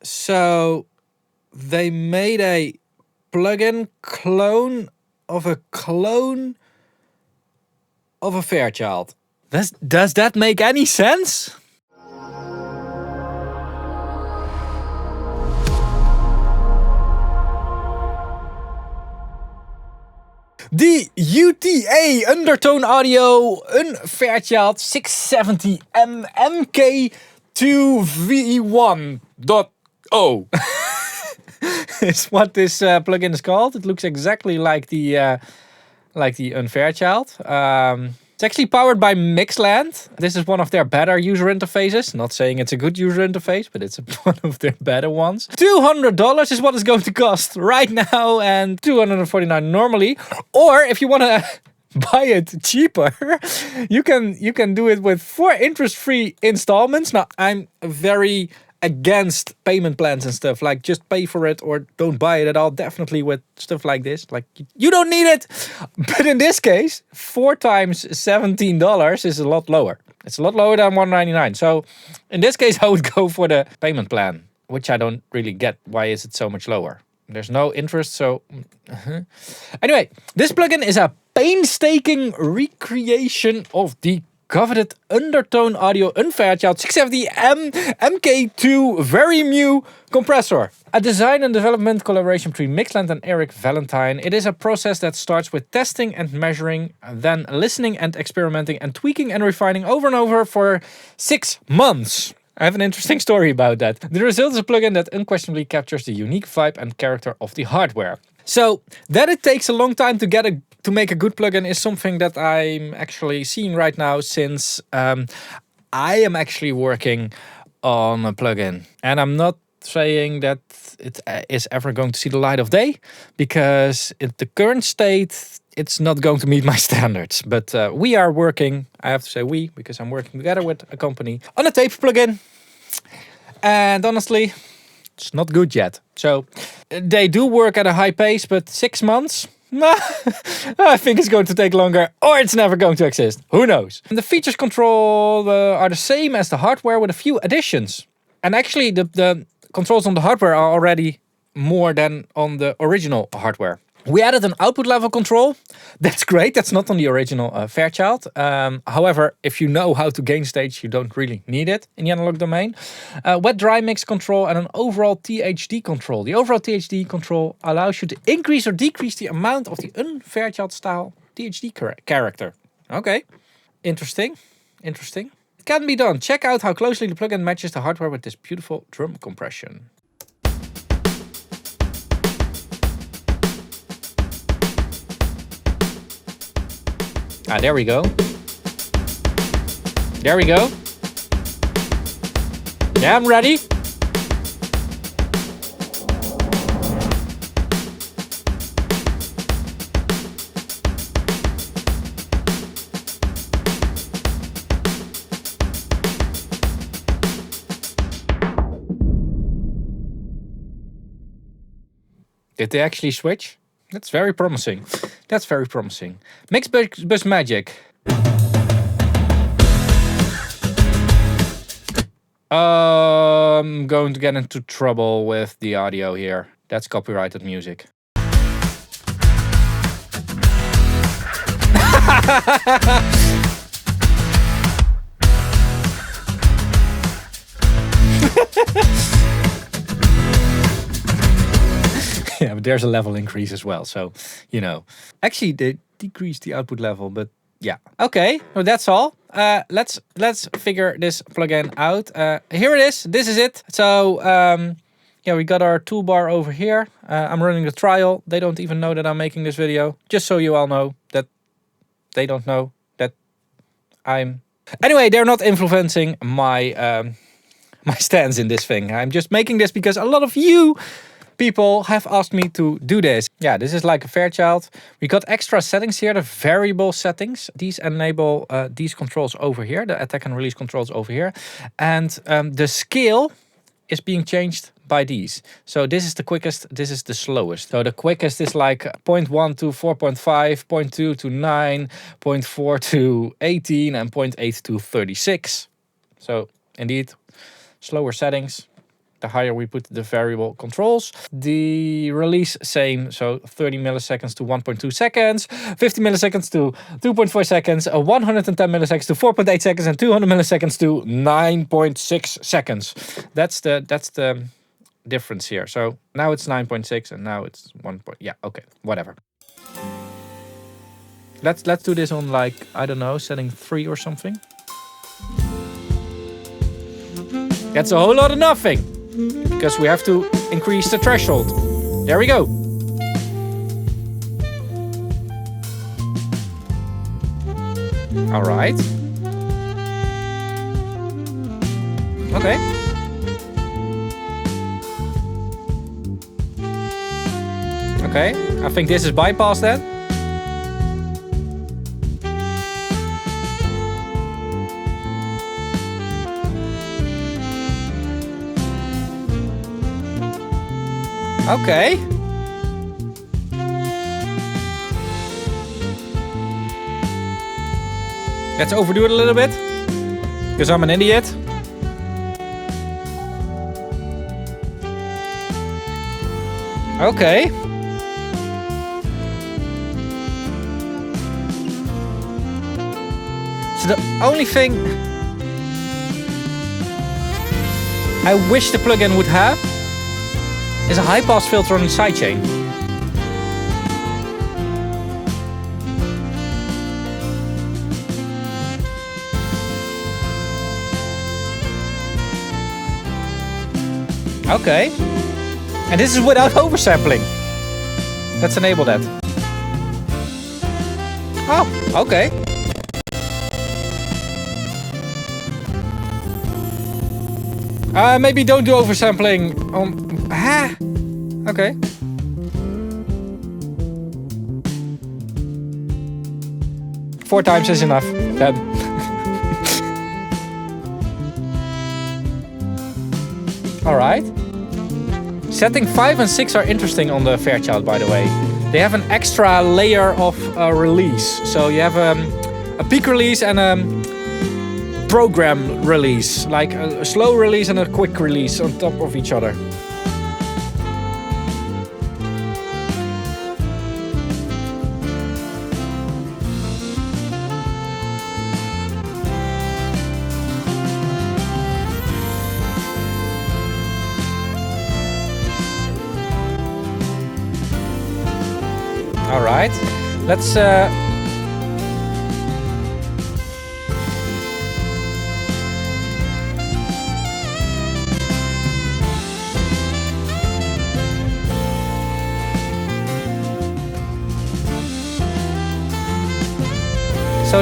So they made a plugin clone of a Fairchild. Does that make any sense? The UTA Undertone Audio UnFairchild 670 MK2V1.0 is what this plugin is called. It looks exactly like the UnFairchild. It's actually powered by Mixland. This is one of their better user interfaces. Not saying it's a good user interface, but it's one of their better ones. $200 is what it's going to cost right now, and $249 normally. Or if you want to buy it cheaper, you can do it with 4 interest-free installments. Now, I'm very against payment plans and stuff, like just pay for it or don't buy it at all. Definitely with stuff like this, like you don't need it. But in this case, 4 times $17 is a lot lower. It's a lot lower than $199. So in this case, I would go for the payment plan, which I don't really get. Why is it so much lower? There's no interest, so anyway, this plugin is a painstaking recreation of the coveted Undertone Audio UnFairchild 670M MK2 Very Mu compressor. A design and development collaboration between Mixland and Eric Valentine. It is a process that starts with testing and measuring, then listening and experimenting and tweaking and refining over and over for 6 months. I have an interesting story about that. The result is a plugin that unquestionably captures the unique vibe and character of the hardware. So that it takes a long time to make a good plugin is something that I'm actually seeing right now, since I am actually working on a plugin, and I'm not saying that it is ever going to see the light of day, because at the current state it's not going to meet my standards. But we are working, I have to say we, because I'm working together with a company on a tape plugin, and honestly, it's not good yet. So they do work at a high pace, but 6 months? I think it's going to take longer, or it's never going to exist. Who knows? And the features control are the same as the hardware with a few additions. And actually the controls on the hardware are already more than on the original hardware. We added an output level control. That's great. That's not on the original Fairchild. However, if you know how to gain stage, you don't really need it in the analog domain. Wet dry mix control and an overall THD control. The overall THD control allows you to increase or decrease the amount of the UnFairchild style THD character. Okay. Interesting. Interesting. It can be done. Check out how closely the plugin matches the hardware with this beautiful drum compression. Ah, there we go. There we go. Yeah, I'm ready. Did they actually switch? That's very promising. That's very promising. Mix bus magic. I'm going to get into trouble with the audio here. That's copyrighted music. Yeah, but there's a level increase as well, so, you know. Actually, they decreased the output level, but yeah. Okay, well, that's all. Let's figure this plugin out. Here it is. This is it. So, yeah, we got our toolbar over here. I'm running the trial. They don't even know that I'm making this video. Just so you all know that they don't know that I'm... Anyway, they're not influencing my my stance in this thing. I'm just making this because a lot of you people have asked me to do this. Yeah, this is like a Fairchild. We got extra settings here, the variable settings. These enable these controls over here, the attack and release controls over here. And the scale is being changed by these. So this is the quickest, this is the slowest. So the quickest is like 0.1 to 4.5, 0.2 to 9, 0.4 to 18, and 0.8 to 36. So indeed, slower settings. the higher we put the variable controls. The release same, so 30 milliseconds to 1.2 seconds, 50 milliseconds to 2.4 seconds, 110 milliseconds to 4.8 seconds, and 200 milliseconds to 9.6 seconds. That's the difference here. So now it's 9.6 and now it's 1. Yeah, okay, whatever. Let's do this on, like, I don't know, setting 3 or something. That's a whole lot of nothing, because we have to increase the threshold. There we go. All right. Okay. Okay, I think this is bypass then. Okay. Let's overdo it a little bit, because I'm an idiot. Okay. So the only thing I wish the plugin would have is a high pass filter on the sidechain. Okay. And this is without oversampling. Let's enable that. Oh, okay. Maybe don't do oversampling on... Okay. Four times is enough, then. Alright. Setting 5 and 6 are interesting on the Fairchild, by the way. They have an extra layer of release. So you have a peak release and a program release. Like a slow release and a quick release on top of each other. All right, let's so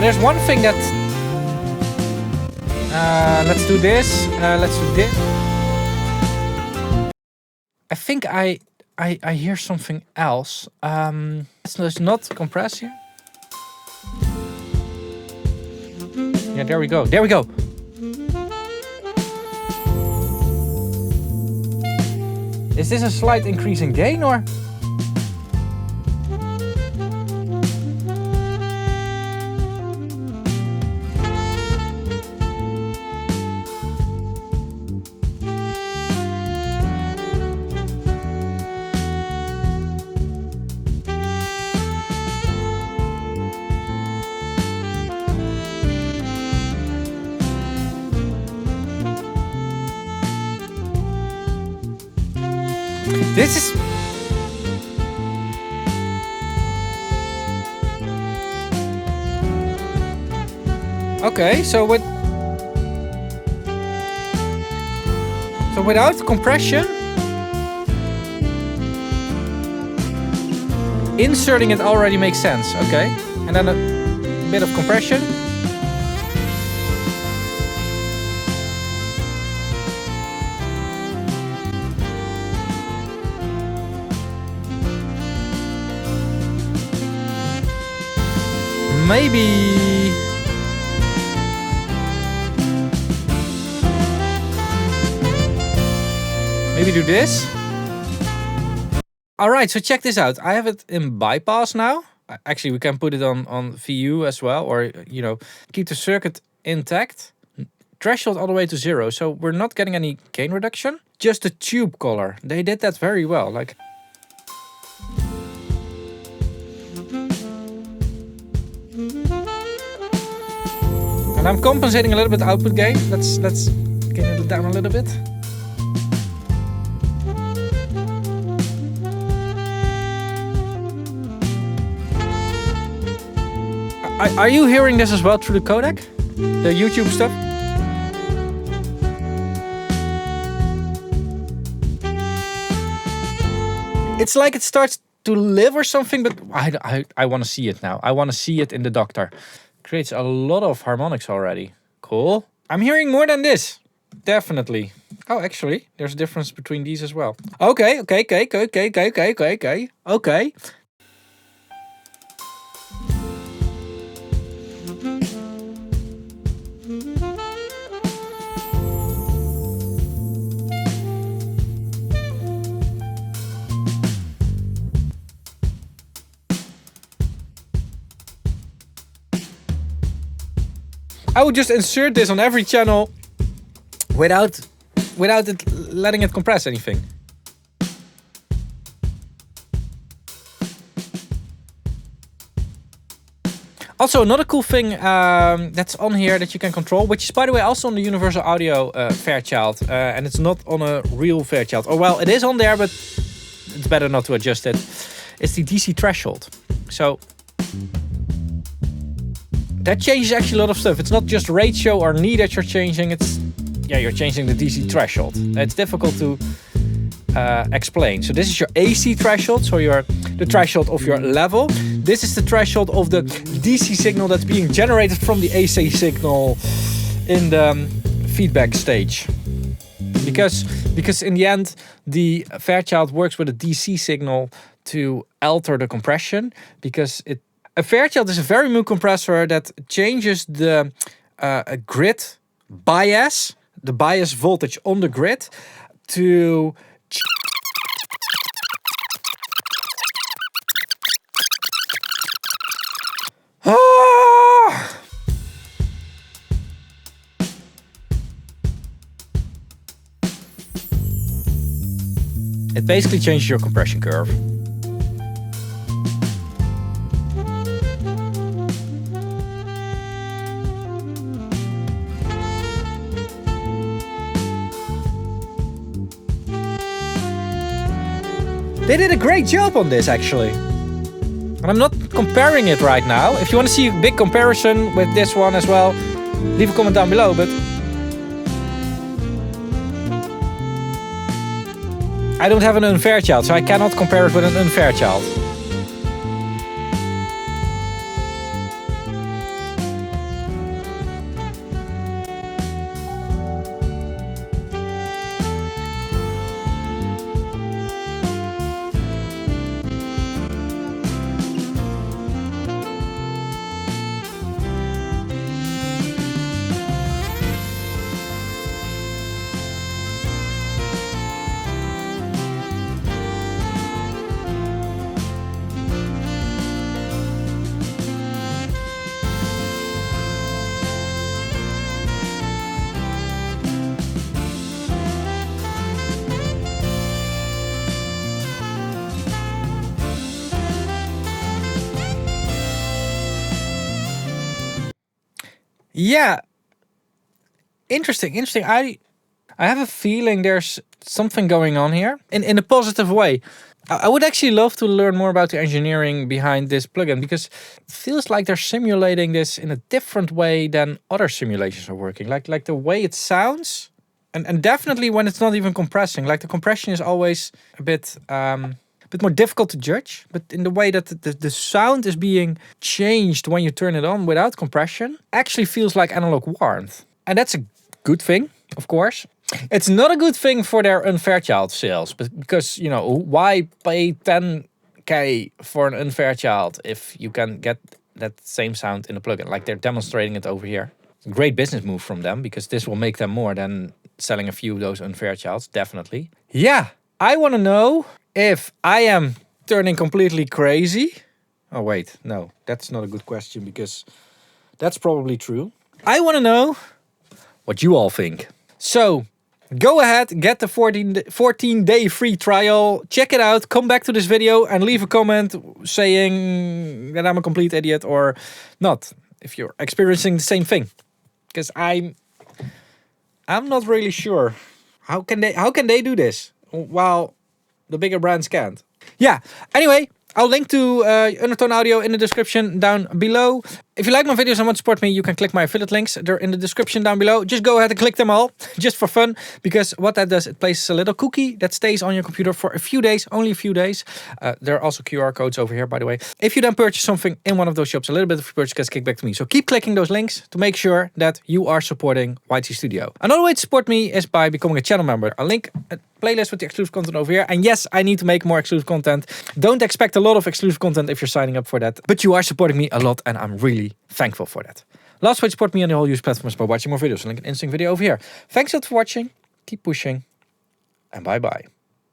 there's one thing that let's do this. Let's do this. I think I hear something else. Let's not compress here. Yeah, there we go. There we go. Is this a slight increase in gain or? This is... Okay, so without compression, inserting it already makes sense. Okay, and then a bit of compression. Maybe do this. All right, so check this out. I have it in bypass now. Actually, we can put it on VU as well, or, you know, keep the circuit intact. threshold all the way to 0. So we're not getting any gain reduction, just the tube color. They did that very well. Like, and I'm compensating a little bit output gain. Let's gain it down a little bit. Are you hearing this as well through the codec? The YouTube stuff? It's like it starts to live or something, but I want to see it now. I want to see it in the Doctor. Creates a lot of harmonics already. Cool. I'm hearing more than this. Definitely. Oh, actually, there's a difference between these as well. Okay. I would just insert this on every channel without it letting it compress anything. Also, another cool thing that's on here that you can control, which is, by the way, also on the Universal Audio Fairchild, and it's not on a real Fairchild. Oh, well, it is on there, but it's better not to adjust it. It's the DC threshold. So that changes actually a lot of stuff. It's not just ratio or knee that you're changing. It's, yeah, you're changing the DC threshold. It's difficult to explain. So this is your AC threshold, so the threshold of your level. This is the threshold of the DC signal that's being generated from the AC signal in the feedback stage. Because in the end, the Fairchild works with a DC signal to alter the compression, because a Fairchild is a very new compressor that changes the grid bias, the bias voltage on the grid, to it basically changes your compression curve. They did a great job on this, actually. And I'm not comparing it right now. If you want to see a big comparison with this one as well, leave a comment down below. But I don't have an UnFairchild, so I cannot compare it with an UnFairchild. Yeah, interesting. I have a feeling there's something going on here in a positive way. I would actually love to learn more about the engineering behind this plugin, because it feels like they're simulating this in a different way than other simulations are working. Like the way it sounds, and definitely when it's not even compressing. Like the compression is always a bit more difficult to judge, but in the way that the sound is being changed when you turn it on without compression actually feels like analog warmth. And that's a good thing, of course. It's not a good thing for their UnFairchild sales, but because, you know, why pay 10k for an UnFairchild if you can get that same sound in a plugin? Like they're demonstrating it over here. It's a great business move from them, because this will make them more than selling a few of those UnFairchilds, definitely. Yeah, I want to know if I am turning completely crazy. Oh, wait, no, that's not a good question, because that's probably true. I want to know what you all think. So go ahead, get the 14-day free trial. Check it out. Come back to this video and leave a comment saying that I'm a complete idiot or not. If you're experiencing the same thing, because I'm not really sure. How can they do this while the bigger brands can't? Yeah. Anyway, I'll link to Undertone Audio in the description down below. If you like my videos and want to support me, you can click my affiliate links. They're in the description down below. Just go ahead and click them all, just for fun. Because what that does, it places a little cookie that stays on your computer for a few days, only a few days. There are also QR codes over here, by the way. If you then purchase something in one of those shops, a little bit of your purchase gets kicked back to me. So keep clicking those links to make sure that you are supporting YT Studio. Another way to support me is by becoming a channel member. I'll link a playlist with the exclusive content over here. And yes, I need to make more exclusive content. Don't expect a lot of exclusive content if you're signing up for that. But you are supporting me a lot and I'm really thankful for that. Last way to support me on the whole use platforms by watching more videos. Link an interesting video over here. Thanks a lot for watching. Keep pushing. And bye bye.